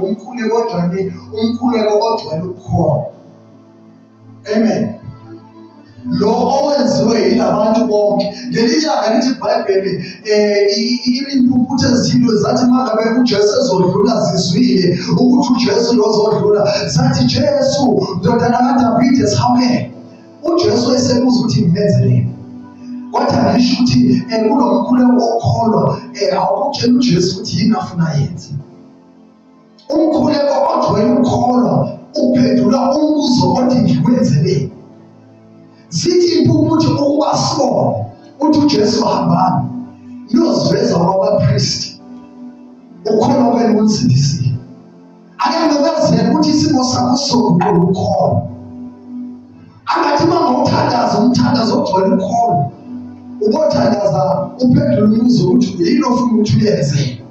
lo mkhuleko onjani? Umkhuleko ogcwele ukukhona. Amen. Lo owenziwe yilabantu bonke. Ngelinyanga lithi iBhayibheli impuputhe ezithile zathi mangabe uJesu ezodlula zizwile ukuthi uJesu lozodlula, zathi Jesu ndodana kaDavide sihawukele. uJesu esebuza ukuthi ngimenzeleni, kodwa ngisho ukuthi kulo mkhuleko wokukholwa awukutshela uJesu ukuthi yini afuna yenze. Umkhuleko ogcwele ukukholwa uphendula umbuzo othi ngikwenzeleni. Sithi impuputhe ukuba sibone uthi uJesu hambani niyoziveza kwabapristi ukholwa kwenu kunsindisile. Ake ngibezele ukuthi isimo sakho sokuqala ukholwa. Angathi mangawuthandaza umthandazo ogcwele ukholwa, ubothandaza uphendula umbuzo ukuthi yini ofuna ukuthi uyenze.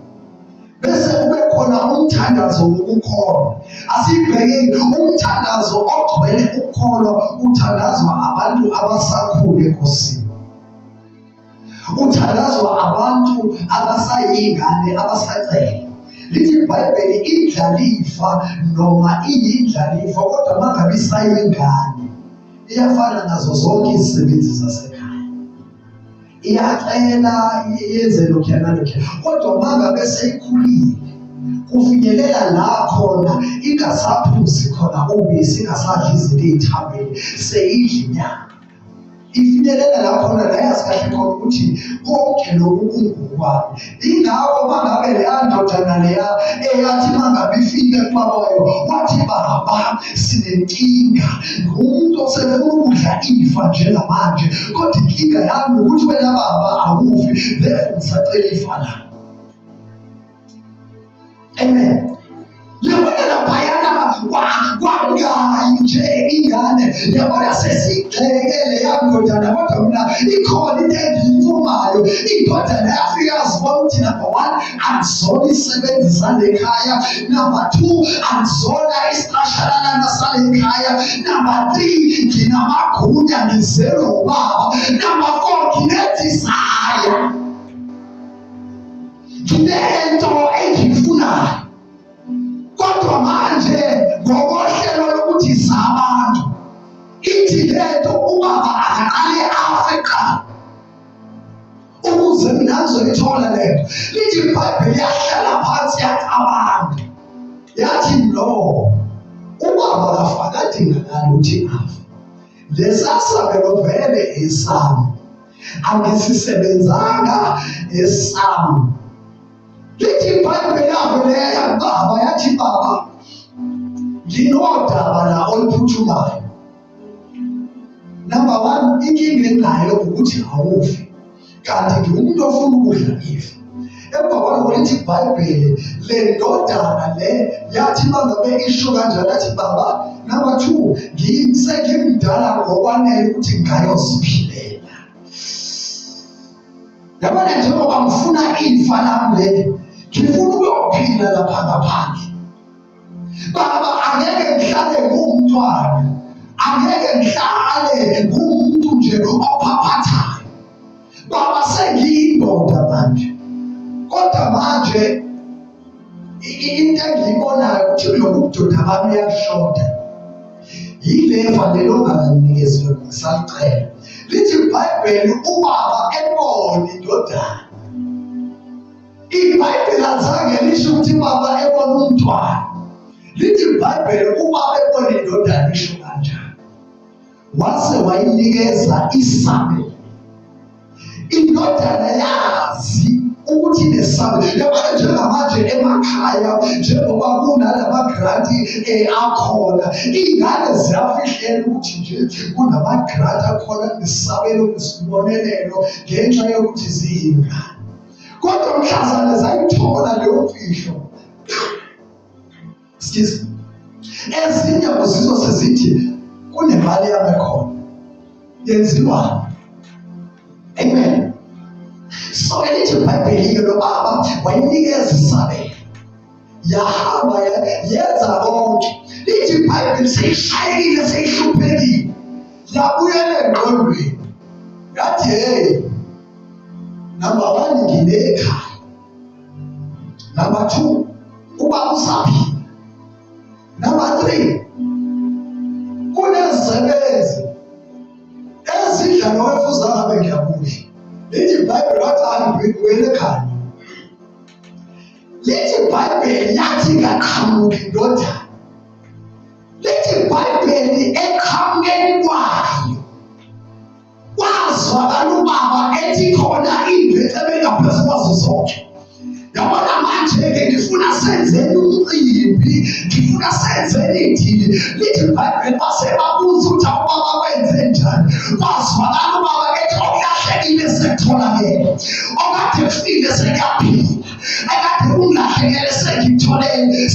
Bese kube khona umthandazo wokukholwa. Asibhekeni umthandazo ogcwele ukukholwa uthandazwa abantu abasakhula enkosini. Uthandazwa abantu abasayingane abasacela. Lithi iBhayibheli indlalifa noma iyindlalifa kodwa mangabe isayingane iyafana nazo zonke izisebenzi zasekhaya. Iyacela yenze lokhu nalokhu, kodwa mangabe seyikhulile kufinyelela la khona ingasaphuzi khona ubisi, ingasadli izinto ezithambile, seyidla inyama. Ifinyelela la khona la yazi kahle khona ukuthi konke lokhu kungokwami. Ingakho mangabe leya ndodana leya eyathi mangabe ifika kubaba wayo wathi baba sinenkinga, ngumuntu osefuna ukudla ifa njengamanje, kodwa inkinga yami ukuthi wena baba awufi, therefore ngisacela ifa la. Amen. Yabona laphayana kwangayi nje ingane, yabona sesigxekele yandodana, kodwa mina ikhona into engiyithumayo. Indodana yafika yazibona ukuthi number 1 angizona isebenzi salekhaya, number 2 angizona isiqashalana salekhaya, number 3 nginamagunya ngizele ubaba, number 4 nginedesire, nginento engiyifunayo. Kodwa manje ngokohlelo lokuthi sabantu ithi lento ubaba akaqale afe qala ukuze mina ngizoyithola lento. Lithi iBhayibheli yahlala phansi yacabanga yathi lo ubaba kafa kadingakala ukuthi afe, lesasabelo vele esami, angisisebenzanga esami. Lithi iBhayibheli yavele yababa yathi baba nginodaba la oluphuthumayo. Number 1 inkinga enginayo ukuthi awufi, kanti ngiwumuntu ofuna ukudla ifa. Emva kwalokho lithi iBhayibheli le ndodana le yathi mangabe isho kanjalo yathi baba, number 2 ngimdala ngokwanele ukuthi ngayoziphilela. Yabona njengoba ngifuna ifa lami le, ngifuna ukuyophila lapha ngaphandle. Baba angeke ngihlale ngumntwana, angeke ngihlale ngumuntu nje ophaphathayo. Baba sengiyindoda manje, kodwa manje into engiyibonayo ukuthi lobudoda bami uyashoda. Yileva lelo ongalinikeziwe ngisacela. Lithi iBhayibheli ubaba ebona indodana. iBhayibheli azange lisho ukuthi baba ebona umntwana. Lithi iBhayibheli ubaba ebona indodana isho kanjani. Wase wayinikeza isabelo. Indodana yazi ukuthi nesabelo. Yabona njengamanje emakhaya njengoba kunalama-grant akhona, iy'ngane ziyafihlela ukuthi nje kunama-grant akhona nesabelo nesibonelelo ngenxa yokuthi ziyingane. Kodwa mhlazane zayithola leyo mfihlo, ezinye kuzizo sezithi kunemali yami ekhona yenziwani. Amen. So elithi iBhayibheli lo baba wayinikeza isabelo, yahamba yenza konke. Lithi iBhayibheli seyishayekile seyihluphekile, yabuyela engqondweni yathi hey, number 1 nginekhaya, number 2 ubaba usaphila, ungaphambuki ndodana. Lithi iBhayibheli eqhamukeni kwayo wazwakala ubaba ethi khona into ebengaphezu kwazo zonke. Yabona manje-ke ngifuna senzeni umcimbi, ngifuna senzeni idili. Lithi iBhayibheli basebabuza ukuthi ubaba wenze njani. Wazwakala ubaba ethi okulahlekile sekutholakele, okade kufile sekuyaphila, ekade ungilahlekele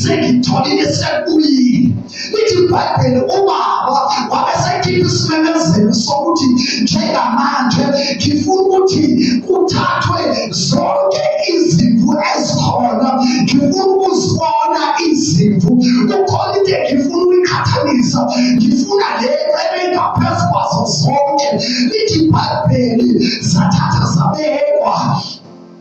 sengitholile sekubuyile. Lithi iBhayibheli ubaba wabesekhipha isimemezelo sokuthi njengamanje ngifuna ukuthi kuthathwe zonke izimvu ezikhona, ngifuna ukuzibona izimvu. Kukhona into engifuna ukuyikhathalisa, ngifuna le ebengaphezu kwazo zonke. Lithi iBhayibheli zathatha zabekwa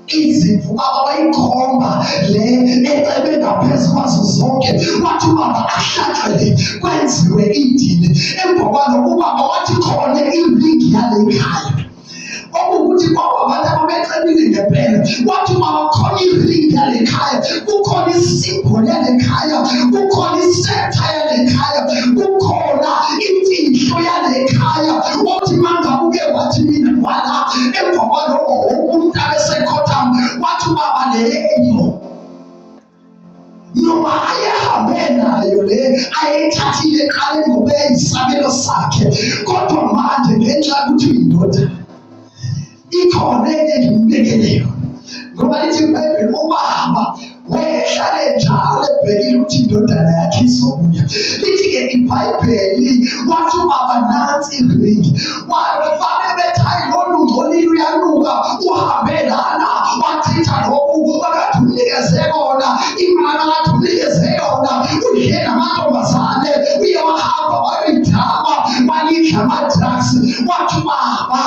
izimvu baba bayikhomba le ecebe ngaphezu kwazo zonke. Wathi ubaba ahlatshwe kwenziwe idili. Emva kwalokho ubaba wathi khona iringi yale khaya, okuwukuthi kwaba abantu ababecebile ngempela. Wathi ubaba khona iringi yale khaya, kukhona isimboli yale khaya, kukhona isepha yale khaya, kukhona imfihlo yale khaya. Wathi mangabuke wathi mina wala. Emva kwalokho umuntu abesekhothama wathi ubaba leyo noma ayehambe nayo le ayethathile eqale ngoba eyisabelo sakhe, kodwa manje ngenxa yokuthi uyindoda ikhona engimbekelelo. Ngoba lithi iBhayibheli ubaba wehlale njalo ebhekile ukuthi indodana yakhe izobuya. Lithi-ke iBhayibheli wathi ubaba nansi iringi, wafane bethi hayi lolu ngcolile uyanuka, uhambe lana wachitha lokhu akade umnikeze kona, imali akade umnikeze yona, udle namantombazane, uye wahamba wayidaba, walidla ama-drugs. Wathi ubaba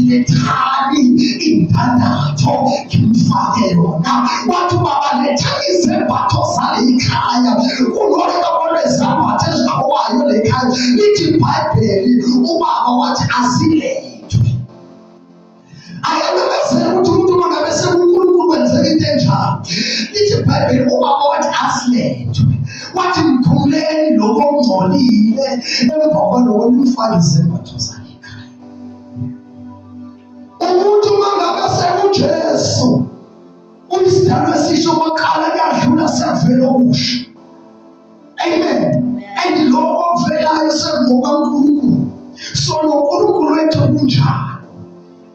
lethani indandatho ngimfake yona. Wathi ubaba letha izembatho zale ikhaya, kunohlobo lwezambatho ezingabokwayo le khaya. Lithi iBhayibheli ubaba wathi azilethwe. Ayamemezela ukuthi umuntu mangabe sekuNkulunkulu wenzeka into enjalo. Lithi iBhayibheli ubaba wathi azilethwe. Wathi mphumuleni lokho ongcolile, emva kwalokho nimfake izembatho zale ikhaya. Umuntu mangabe sekuJesu uyisidalwa esisho kwaqala kuyadlula sevela okusha. Amen. And lokho okuvelayo sekuNkulunkulu. So noNkulunkulu wethu kunjalo.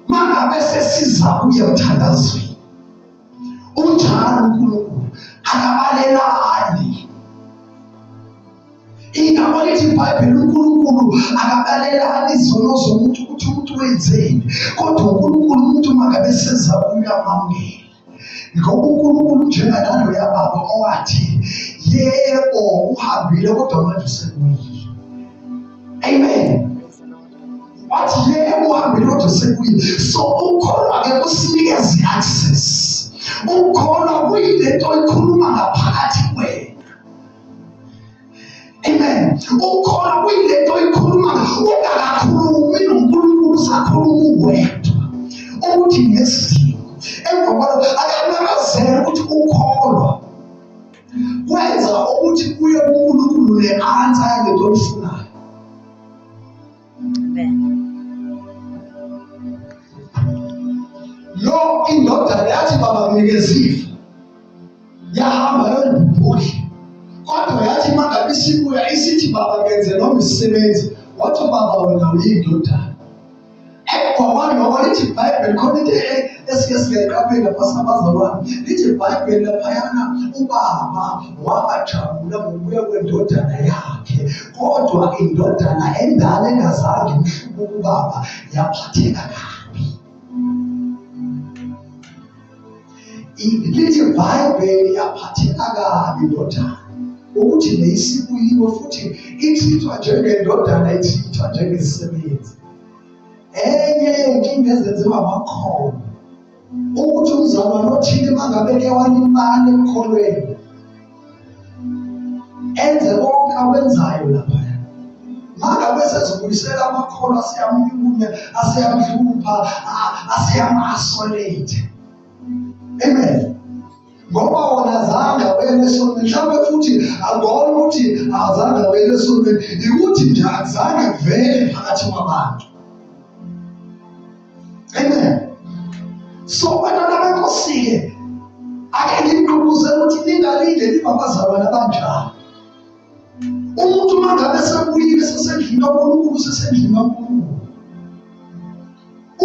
Mangabe sesiza kuye emthandazweni unjalo uNkulunkulu akabalelani. Ingakho lithi iBhayibheli uNkulunkulu akabalelani izono zomuntu ukuthi umuntu wenzeni, kodwa uNkulunkulu umuntu mangabe seza uyamamukela. Ngoba uNkulunkulu njengalalo yababa owathi yebo uhambile kodwa manje usekuyile. Amen. Wathi yebo uhambile kodwa usekuyile. So ukholwa-ke kusinikeza i-access. Ukholwa kuyilento oyikhuluma ngaphakathi kwena. Amen. Ukholwa kuyilento oyikhuluma ungakakhulumi noNkulunkulu, usakhuluma wedwa ukuthi ngesidingo. Emva kwalokho akamemezela ukuthi ukholwa kwenza ukuthi kuye kuNkulunkulu le-answer yalento oyifunayo. Lo indodana yathi baba mnikeza ifa, yahamba yondibhuli, kodwa yathi mangabe isibuya isithi baba ngenze noma isisebenzi. Wathi baba wena uyindodana. Emva kwalokho lithi iBhayibheli khona into esike siyayiqaphela phasabazalwane. Lithi iBhayibheli laphayana ubaba wabajabula ngokuya kwendodana yakhe, kodwa indodana endala engazange imhlubuke ubaba yaphatheka kabi. Lithi iBhayibheli yaphatheka kabi indodana, ukuthi neyisibuyiwe futhi ithithwa njengendodana, ithithwa njengesisebenzi. Enye yenkinga ezenziwa amakhono ukuthi umzalwane othile mangabeke walimali emkholweni enze konke akwenzayo lapha, mangabe sezibuyisela amakhono asiyamnyunya, asiyamhlupha, asiyama-isolate. Amen. ngoba wona azange awele esonweni, mhlawumbe futhi angona ukuthi azange awele esonweni, ukuthi nje azange kuvele phakathi kwabantu. Amen. So bantwana beNkosi-ke, ake ngimgqugquzele ukuthi ningalinde ningabazalwane abanjalo. Umuntu uma ngabe sebuyile sesendlini kaNkulunkulu, sesendlini kaNkulunkulu,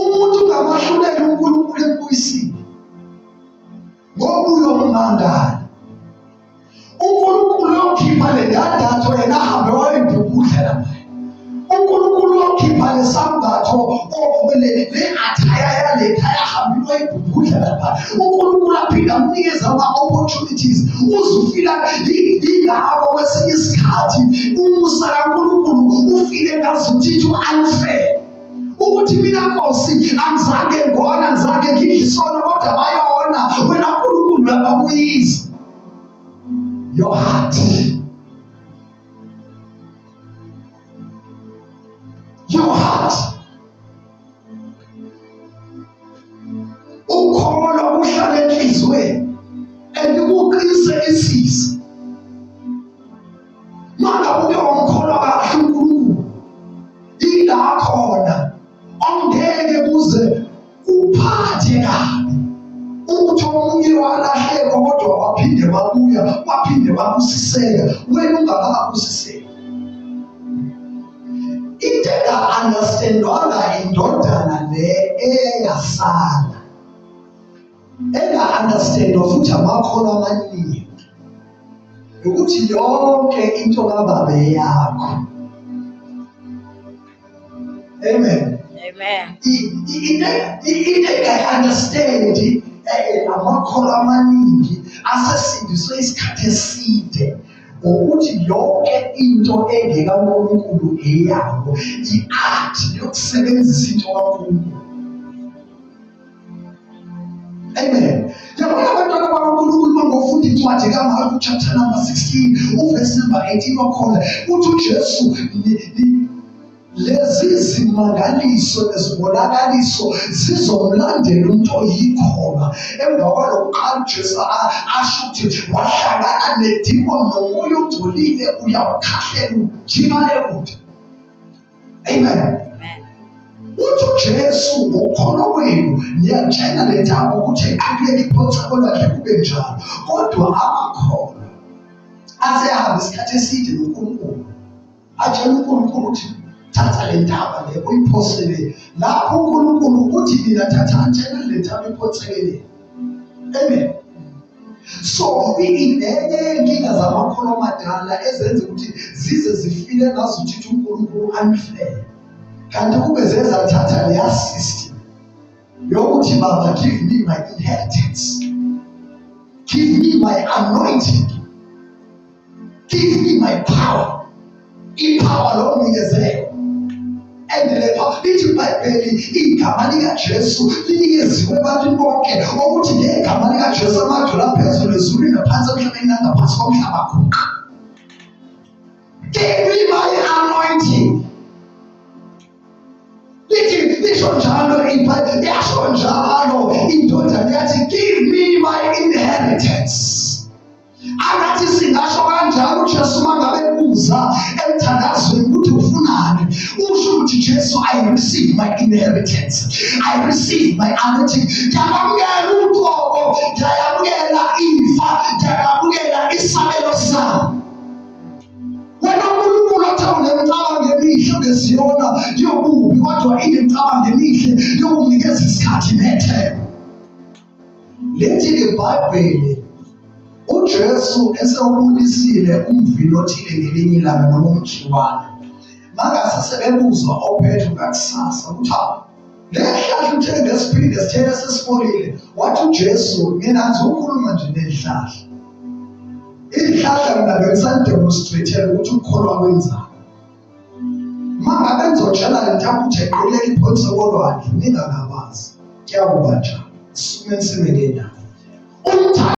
umuntu ungamahluleli uNkulunkulu embuyisini ngoba uyommangala. uNkulunkulu uyokhipha le ndandatho yena ahambe wayibhubhudlela naye. uNkulunkulu uyokhipha lesambatho le-athaya yalekhaya ahambe wayibhubhudlela phaa. uNkulunkulu aphinde amnikeze ama-opportunities. Uzufika ingako kwesinye isikhathi umusa kaNkulunkulu ufike ngazuthi unfair, ukuthi mina Nkosi angizange ngona, ngizange ngidlisona, kodwa bayona wena uNkulunkulu uyababuyisa. Your heart, your heart, ukholwa kuhlala enhliziyweni andikuqinisekisisa. Mangabe uke wamkholwa kahle uNkulunkulu, ila khona ongeke kuze uphathe kabi ukuthi omunye walahleka kodwa waphinde babuya, waphinde babusiseka, wena ungakabusiseki. Into enga-understandwanga indodana le eyasala, enga-understandwa futhi amakholwa amaningi, ukuthi yonke into kaBaba yakho. Amen. Amen. Into enga-understandi amakholwa amaningi asesindiswe isikhathi eside, ukuthi yonke into engekaNkulunkulu eyawo, i-act yokusebenzisa into kaNkulunkulu. Amen. Yabona abantwana bakaNkulunkulu bangofunda incwadi kaMarku chapter number 16 uverse number 18 wakhona uthi uJesu lezi zimangaliso nezibonakaliso zizomlandela umuntu oyikholwa. Emva kwalokho qala uJesu asho ukuthi wahlangana nedimoni nomoya ongcolile uyawukhahlela ujimale kude. Amen. Uthi uJesu ngokholo wenu niyatshela le ndaba ukuthi eqhubeke iphotha lakhe kube njalo, kodwa amakholwa asehamba isikhathi eside noNkulunkulu atshela uNkulunkulu ukuthi thatha le ndaba le uyiphosele lapho. uNkulunkulu uthi mina thatha atshela le ndaba iphothekele. Amen. So inenye yenkinga zamakholwa amadala ezenza ukuthi zize zifile ngazuthi uNkulunkulu unfair, kanti kube zezathatha leya system yokuthi Baba, give me my inheritance, give me my anointing, give me my power, ipower lomnikezelo. Endelepha lithi iBhayibheli igama likaJesu linikeziwe ebantwini bonke, ukuthi ngegama likaJesu amagqolo aphezulu ezulwini naphansi emhlabeni nangaphansi komhlaba aguqa. Give me my anointing. Lisho njalo iBhayibheli, yasho njalo indodana yathi give me my inheritance. Angathi singasho kanjalo uJesu mangabe ebuza emthandazweni ukuthi ufunani, usho ukuthi Jesu, I receive my inheritance, I receive my anointing. Ngiyamukela uqobo, ngiyamukela ifa, ngiyamukela isabelo sami. Wena uNkulunkulu othawu nemicabango emihle ngesiyona yobubi, kodwa inemicabango emihle yokunikeza isikhathi nethemba. Lethi iBhayibheli uJesu esewubonisile umvilo othile ngelinye ilanga noma umjiwana, mangase sebebuzwa ophethe ngakusasa ukuthi le hlahla uthele ngesiphinde sithele sesifolile, wathi uJesu mina ngizokhuluma nje nezihlahla. Izihlahla mina bengisandemonstrate ukuthi ukukholwa kwenzani. Mangabe ngizotshela le ntambo ukuthi equleka iphonse kolwandle ningakabazi, kuyakuba njalo. Sukume nisime ngenyawo.